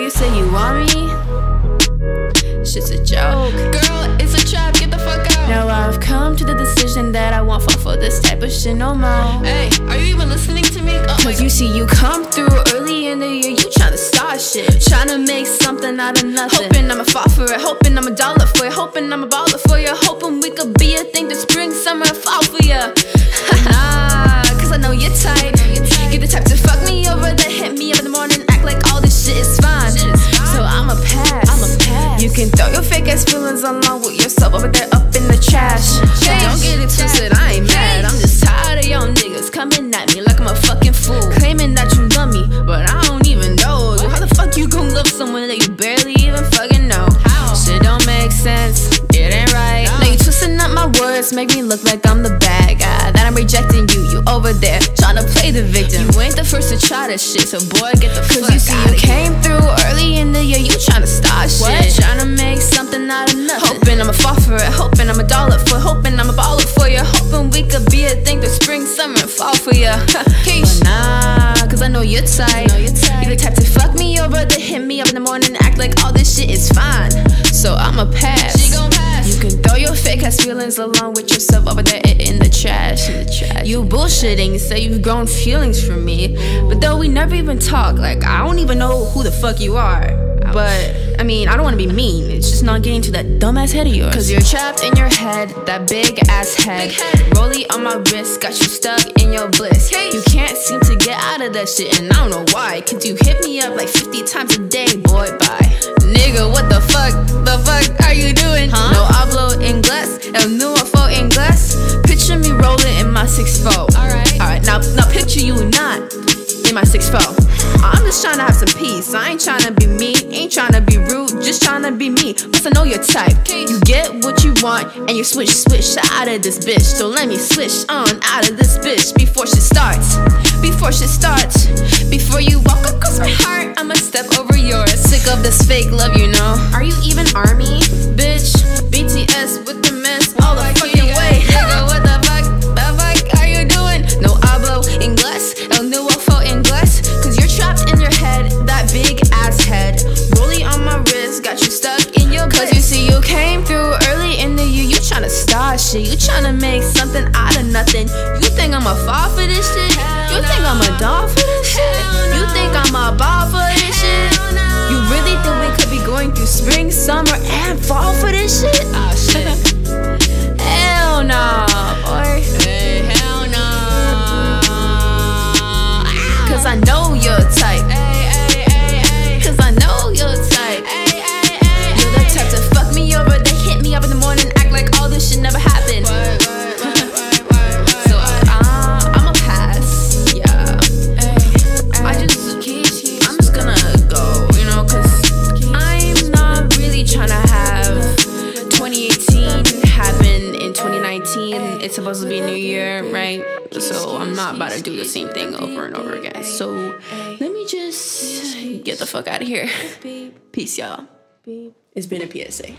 you say you want me? Shit's a joke. Girl, it's a trap, get the fuck out. Now I've come to the decision that I won't fall for this type of shit no more. Hey, are you even listening to me? Oh, Cause you see you come through early in the year, you tryna start shit, tryna make something out of nothing. Hoping I'ma fall for it, hoping I'm a dollar for you, hoping I'm a baller for you, hoping we could be a thing this spring, summer, and fall for you. Nah, cause I know you're tight. You're the type to fuck me over, then hit me up in the morning, act like all this shit is fine. So I'ma pass. You can throw your fake ass feelings along with yourself over there up in the trash. Don't get it twisted, I ain't mad. I'm just tired of y'all niggas coming at me like I'm a fucking fool, claiming that you love me, but I don't even know. How the fuck you gon' love someone that you barely even fucking know? Shit don't make sense, it ain't right. Now you twisting up my words, make me look like I'm the bad guy, that I'm rejecting you. You over there tryna play the victim. You ain't the first to try this shit, so boy, get the fuck out of here. Cause you see you came through early in the year, you tryna start shit, tryna make something out of nothing. Hoping I'ma fall for it, hoping I'm a dollar for it, hoping I'm a baller for you, hoping we could be a thing this spring, summer, and fall for you. But nah, cause I know you're tight. You're the type to fuck me over, then hit me up in the morning, act like all this shit is fine. So I'ma pass. She gon' pass. You can throw your fake ass feelings along with yourself over there in the trash. You bullshitting, you say you've grown feelings for me, but though we never even talk, like I don't even know who the fuck you are. But I mean, I don't wanna be mean, it's just not getting to that dumbass head of yours. Cause you're trapped in your head, that big ass head. Rollie on my wrist, got you stuck in your bliss. You can't seem to get out of that shit, and I don't know why. Cause you hit me up like 50 times a day, boy, bye. Nigga, what the fuck are you doing? No hablo inglés, el nuevo inglés. Picture me rolling in my 6'4". Alright, now picture you not in my 6'4". I'm just tryna have some peace, I ain't tryna be mean, ain't tryna be rude, just tryna be me. Plus I know your type, you get what you want, and you switch out of this bitch. So let me switch on out of this bitch before shit starts. Before you walk across my heart, I'ma step over yours. Sick of this fake love, you know. Are you even army? Bitch, BTS with the mess all the fucking way. Nigga, what the fuck are you doing? No hablo inglés, el nuevo inglés. Cause you're trapped in your head, that big ass head. Rollie on my wrist, got you stuck in your bliss. Cause you see you came through early in the year, you tryna start shit, you tryna make something out of nothing. You think I'ma fall for this shit? You think I'm a doll for this shit? You think I'm a ball for this shit? You really think we could be going through spring, summer, and fall for this shit? Oh shit. Hell no, boy. Hey, hell no. Cause I know you're tight. Cause I know you're tight. You're the type to fuck me over, then hit me up in the morning, act like all this shit never happened. So I'ma pass, yeah. I'm just gonna go, you know, cause I'm not really tryna have 2018 happen in 2019. It's supposed to be a new year, right? So I'm not about to do the same thing over and over again. So let me just get the fuck out of here. Peace, y'all. It's been a PSA.